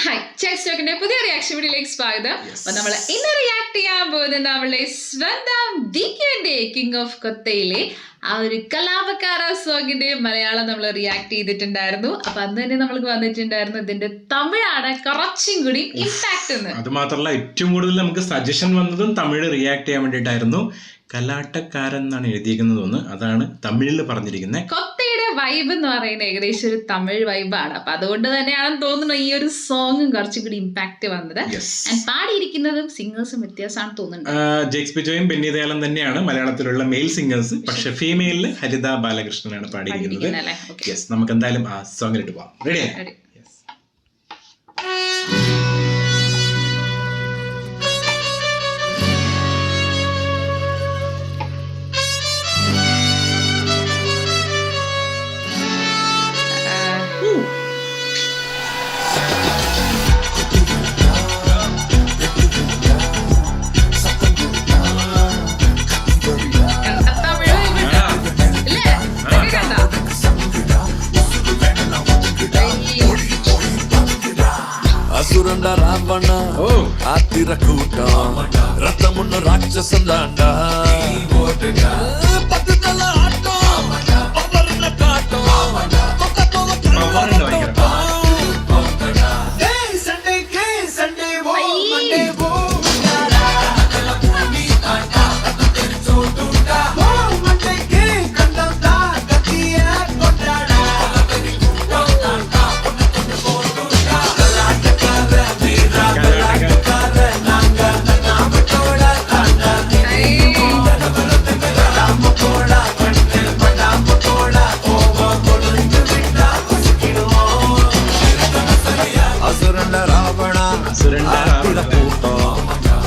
Hi ചെക്സ്റ്റോക്കിന്റെ പുതിയ reaction വീഡിയോയിലേക്ക് സ്വാഗതം. അപ്പൊ നമ്മൾ ഇന്ന് റിയാക്ട് ചെയ്യാൻ പോകുന്നത് നമ്മളുടെ സ്വന്തം ദിക്കിന്റെ കിങ് ഓഫ് കൊത്തയിലെ ആ ഒരു കലാപക്കാര സോങ്ങിന്റെ മലയാളം നമ്മൾ റിയാക്ട് ചെയ്തിട്ടുണ്ടായിരുന്നു. അപ്പൊ അന്ന് തന്നെ നമ്മൾക്ക് വന്നിട്ടുണ്ടായിരുന്നു ഇതിന്റെ തമിഴാണ് കുറച്ചും കൂടി ഇമ്പാക്ട്. അത് മാത്രമല്ല ഏറ്റവും കൂടുതൽ നമുക്ക് സജഷൻ വന്നതും തമിഴ് റിയാക്ട് ചെയ്യാൻ വേണ്ടിയിട്ടായിരുന്നു. കലാട്ടക്കാരൻ എന്നാണ് എഴുതിയിരിക്കുന്നത്, അതാണ് തമിഴിൽ പറഞ്ഞിരിക്കുന്നത്. കൊത്തയുടെ വൈബ് എന്ന് പറയുന്നത് ഏകദേശം ഒരു തമിഴ് വൈബാണ്. അപ്പൊ അതുകൊണ്ട് തന്നെയാണെന്ന് തോന്നുന്നു ഈ ഒരു സോങ്ങും കുറച്ചും കൂടി ഇമ്പാക്ട് വന്നത്. പാടിയിരിക്കുന്നതും സിംഗേഴ്സും വ്യത്യാസമാണ് തോന്നുന്നത്. ജെക്സ് ബിജോയും ബെന്നി ദയാലും തന്നെയാണ് മലയാളത്തിലുള്ള മെയിൽ സിംഗേഴ്സ്. പക്ഷെ ഫീമെയിലിൽ ഹരിത ബാലകൃഷ്ണനാണ് പാടിയിരിക്കുന്നത്. നമുക്ക് എന്തായാലും ആ സോങ്ങിലിട്ട് പോവാം. റെഡി? అసురండ రావణ ఆతిర కూటం రథమున్న రాక్షసం దాండా పట్టుదల ఆటం పవర్న కాటం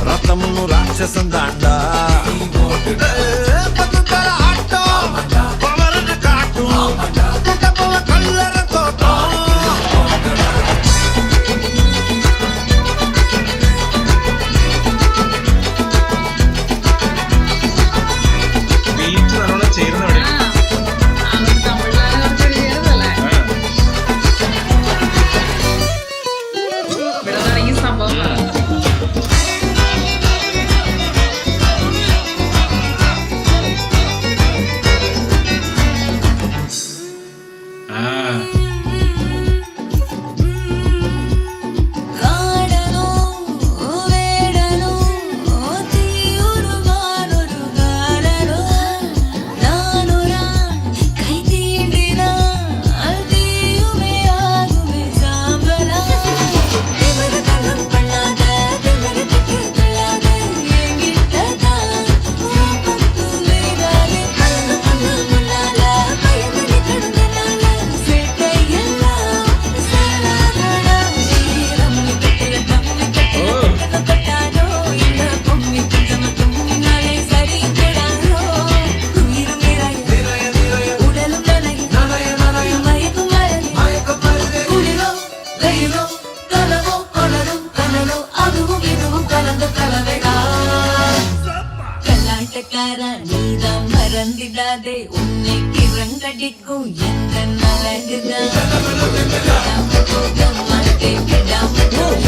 రథమును రాక్షసం దాండా పట్టుదల ఆటం పవర్న కాటం కల్లర తోటం நீதான் மறந்திடாதே உன்னை கிரங்கடிக்கும் எந்த நலங்குதான் போக மாட்டேன் விடாமல்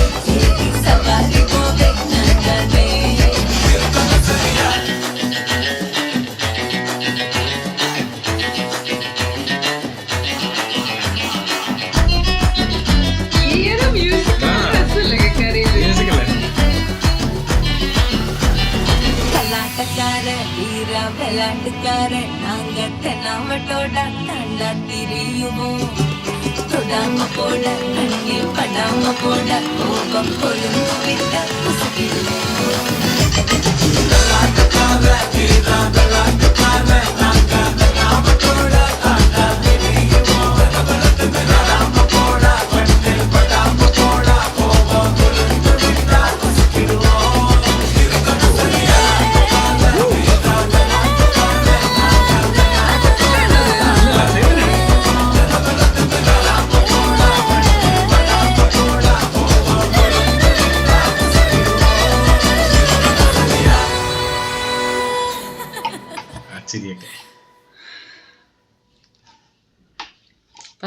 சவாரி போக நடாதே. விளையாட்டுக்காரன் நாங்க தென்னாமட்டோட தாண்டா திரியுவோம். தொடாம போட கண்ணில் படாம போட கோபம் கொழுந்து விட்ட குசுகிடுவோம்.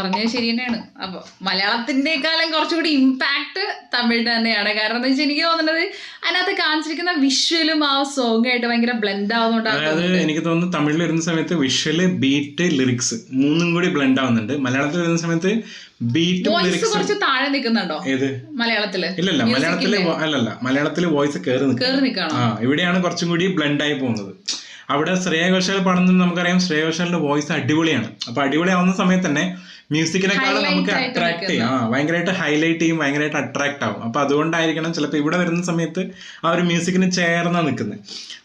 പറഞ്ഞത് ശരി തന്നെയാണ്. അപ്പൊ മലയാളത്തിന്റെക്കാളും കുറച്ചുകൂടി ഇമ്പാക്ട് തമിഴ് തന്നെയാണ്. കാരണം എന്താ വെച്ചാൽ എനിക്ക് തോന്നുന്നത് അതിനകത്ത് കാണിച്ചിരിക്കുന്ന വിഷ്വലും ആ സോങ് ആയിട്ട് ഭയങ്കര ബ്ലെൻഡ് ആവുന്നുണ്ടാകും. അതായത് എനിക്ക് തോന്നുന്നു തമിഴിൽ വരുന്ന സമയത്ത് വിഷ്വല്, ബീറ്റ്, ലിറിക്സ് മൂന്നും കൂടി ബ്ലെൻഡ് ആവുന്നുണ്ട്. മലയാളത്തിൽ വരുന്ന സമയത്ത് ബീറ്റും വോയിസ് കുറച്ച് താഴെ നിൽക്കുന്നുണ്ടോ ഏത് മലയാളത്തില്? ഇല്ലല്ല, മലയാളത്തില് വോയിസ് കയറി നിൽക്കണം. ഇവിടെയാണ് കുറച്ചും കൂടി ബ്ലെൻഡ് ആയി പോകുന്നത്. അവിടെ ശ്രേയ ഘോഷാൽ പാടുന്നത് നമുക്കറിയാം, ശ്രേയ ഘോഷാലിന്റെ വോയിസ് അടിപൊളിയാണ്. അപ്പൊ അടിപൊളിയാവുന്ന സമയത്ത് തന്നെ മ്യൂസിക്കിനെക്കാളും നമുക്ക് അട്രാക്ട് ചെയ്യും, ഭയങ്കരമായിട്ട് ഹൈലൈറ്റ് ചെയ്യും, ഭയങ്കരമായിട്ട് അട്രാക്ട് ആവും. അപ്പൊ അതുകൊണ്ടായിരിക്കണം ചിലപ്പോൾ ഇവിടെ വരുന്ന സമയത്ത് ആ ഒരു മ്യൂസിക്കിന് ചേർന്നാ നിൽക്കുന്നത്.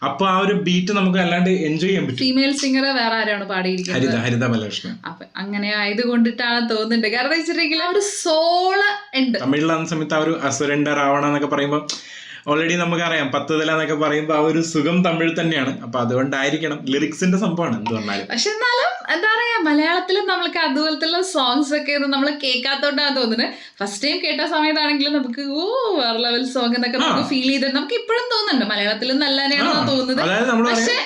അപ്പൊ ആ ഒരു ബീറ്റ് നമുക്ക് അല്ലാണ്ട് എൻജോയ് ചെയ്യാൻ പറ്റും. ഫീമെയിൽ സിംഗർ വേറെ ആരാണ് പാടിയിരിക്കുന്നത്? ഹരിത ബാലകൃഷ്ണൻ. അപ്പൊ അങ്ങനെ ആയതുകൊണ്ടിട്ടാണ് തോന്നുന്നുണ്ട്. കാരണം വെച്ചിട്ടുണ്ടെങ്കിൽ ഒരു സോള് ഉണ്ട്. തമിഴിലാവുന്ന സമയത്ത് ആ ഒരു അസുരണ്ട രാവണ എന്നൊക്കെ പറയുമ്പോൾ ഓൾറെഡി നമുക്കറിയാം 10 തല എന്നൊക്കെ പറയുമ്പോൾ ആ ഒരു സുഖം തമിഴ് തന്നെയാണ്. അപ്പൊ അതുകൊണ്ടായിരിക്കണം ലിറിക്സിന്റെ സംഭവമാണ് എന്തുകൊണ്ടാലും. പക്ഷെ എന്നാലും എന്താ പറയാ, മലയാളത്തിൽ നമ്മൾക്ക് അതുപോലത്തെ സോങ്സ് ഒക്കെ നമ്മൾ കേൾക്കാത്തോണ്ടാണ് തോന്നുന്നത്. ഫസ്റ്റ് ടൈം കേട്ട സമയത്താണെങ്കിലും നമുക്ക് വേറെ ലെവൽ സോങ് എന്നൊക്കെ നമുക്ക് ഫീൽ ചെയ്തിട്ട് നമുക്ക് ഇപ്പോഴും തോന്നുന്നുണ്ട് മലയാളത്തിലും നല്ല തന്നെയാണെന്നാണ് തോന്നുന്നത്. പക്ഷെ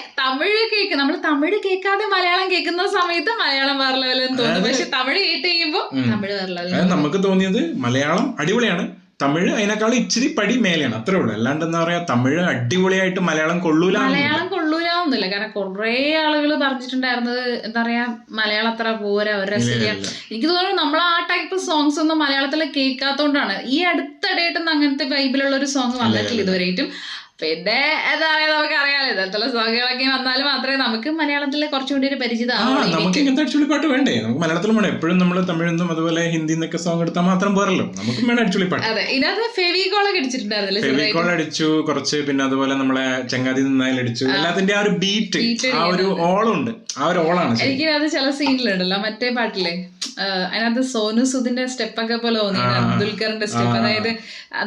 നമ്മൾ തമിഴ് കേൾക്കാതെ മലയാളം കേൾക്കുന്ന സമയത്ത് മലയാളം വേറെ ലെവലെന്ന് തോന്നുന്നു. പക്ഷെ തമിഴ് കേട്ട് കഴിയുമ്പോൾ തമിഴ് വേറെ ലെവൽ. നമുക്ക് തോന്നിയത് മലയാളം അടിപൊളിയാണ്, തമിഴ് അതിനേക്കാളും ഇച്ചിരി പടി മേലെയാണ്, അത്രേ ഉള്ളൂ. അല്ലാണ്ട് എന്താ പറയാ, തമിഴ് അടിപൊളിയായിട്ട് മലയാളം കൊള്ളൂലാവുന്നില്ല. കാരണം കുറെ ആളുകൾ പറഞ്ഞിട്ടുണ്ടായിരുന്നത് എന്താ പറയാ, മലയാളം അത്ര പോരാ, ഒരു രസമില്ല. എനിക്ക് തോന്നുന്നു നമ്മൾ ആ ടൈപ്പ് സോങ്സ് ഒന്നും മലയാളത്തിൽ കേൾക്കാത്തോണ്ടാണ്. ഈ അടുത്തിടെയായിട്ടൊന്നും അങ്ങനത്തെ വൈബിലുള്ള ഒരു സോങ് വന്നിട്ടില്ല ഇതുവരെയായിട്ടും. പിന്നെ എന്താ പറയാ, നമുക്ക് അറിയാലോ ഇതേത്തുള്ള സോങ്ങുകളൊക്കെ വന്നാൽ മാത്രമേ നമുക്ക് മലയാളത്തിലെ കുറച്ചുകൂടി ഒരു പരിചിതമാവുള്ളൂ. നമുക്ക് ഇങ്ങനത്തെ അടിച്ചുള്ളി പാട്ട് വേണ്ടേ? നമുക്ക് മലയാളത്തിലും വേണം. എപ്പോഴും നമ്മൾ തമിഴെന്നും അതുപോലെ ഹിന്ദി എന്നൊക്കെ സോങ് എടുത്താൽ മാത്രം പോരല്ലോ, നമുക്ക് വേണം അടിച്ചുള്ളി പാട്ട്. അതെ, ഇതിനകത്ത് ഫെവിക്കോളൊക്കെ അടിച്ചിട്ടുണ്ടായിരുന്നല്ലേ? ഫെവിക്കോൾ അടിച്ചു കുറച്ച്, പിന്നെ അതുപോലെ നമ്മളെ ചങ്ങാതി നിന്നായാലും അടിച്ചു. എല്ലാത്തിന്റെ ആ ഒരു ബീറ്റ്, ആ ഒരു ഓളുണ്ട്, ആ ഒരു ഓളാണ്. എനിക്ക് അത് ചില സീനിലുണ്ടല്ലോ മറ്റേ പാട്ടിലെ, അതിനകത്ത് സോനു സുദിന്റെ സ്റ്റെപ്പൊക്കെ പോലെ തോന്നി, ദുൽഖറിന്റെ സ്റ്റെപ്പ്, അതായത്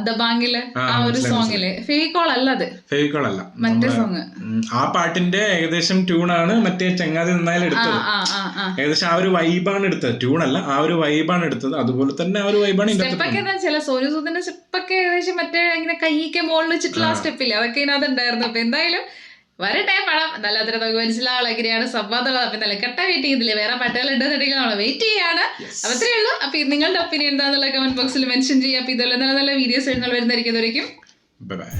ദബാങ്കില് ആ ഒരു സോങ്ങില്. ഫെവിക്കോൾ അല്ല, അത് ഫെവിക്കോൾ അല്ല, മറ്റേ സോങ്. ആ പാട്ടിന്റെ ഏകദേശം ട്യൂണാണ് മറ്റേ ചങ്ങാതി നിന്നായാലും എടുത്തത്. ഏകദേശം ആ ഒരു വൈബാണ് എടുത്തത്, ട്യൂണല്ല, ആ ഒരു വൈബാണ് എടുത്തത്. അതുപോലെ തന്നെ ആ ഒരു വൈബാണ് സ്റ്റെപ്പൊക്കെ. ചില സോനു സുദിന്റെ സ്റ്റെപ്പൊക്കെ ഏകദേശം മറ്റേ ഇങ്ങനെ കൈക്ക് മുകളിൽ വെച്ചിട്ടുള്ള ആ സ്റ്റെപ്പില്ലേ, അതൊക്കെ ഇതിനകത്ത് ഉണ്ടായിരുന്നു. അപ്പൊ എന്തായാലും വരട്ടെ പടം, നല്ല അത്ര നമുക്ക് മനസ്സിലാവുള്ള എങ്ങനെയാണ് സംവാദമുള്ളത്. അപ്പൊ നല്ല കട്ട വെയിറ്റ് ചെയ്യുന്നില്ലേ, വേറെ പാട്ടുകൾ ഉണ്ടെന്നുണ്ടെങ്കിൽ നമ്മൾ വെയിറ്റ് ചെയ്യാണ്. അപ്പൊ അത്രേ ഉള്ളൂ. അപ്പൊ നിങ്ങളുടെ ഒപ്പീനിയൻ എന്താണെന്നുള്ള കമന്റ് ബോക്സിൽ മെൻഷൻ ചെയ്യാം. അപ്പൊ ഇതുപോലെ നല്ല നല്ല വീഡിയോസ് വരുന്നതായിരിക്കും. ബൈ.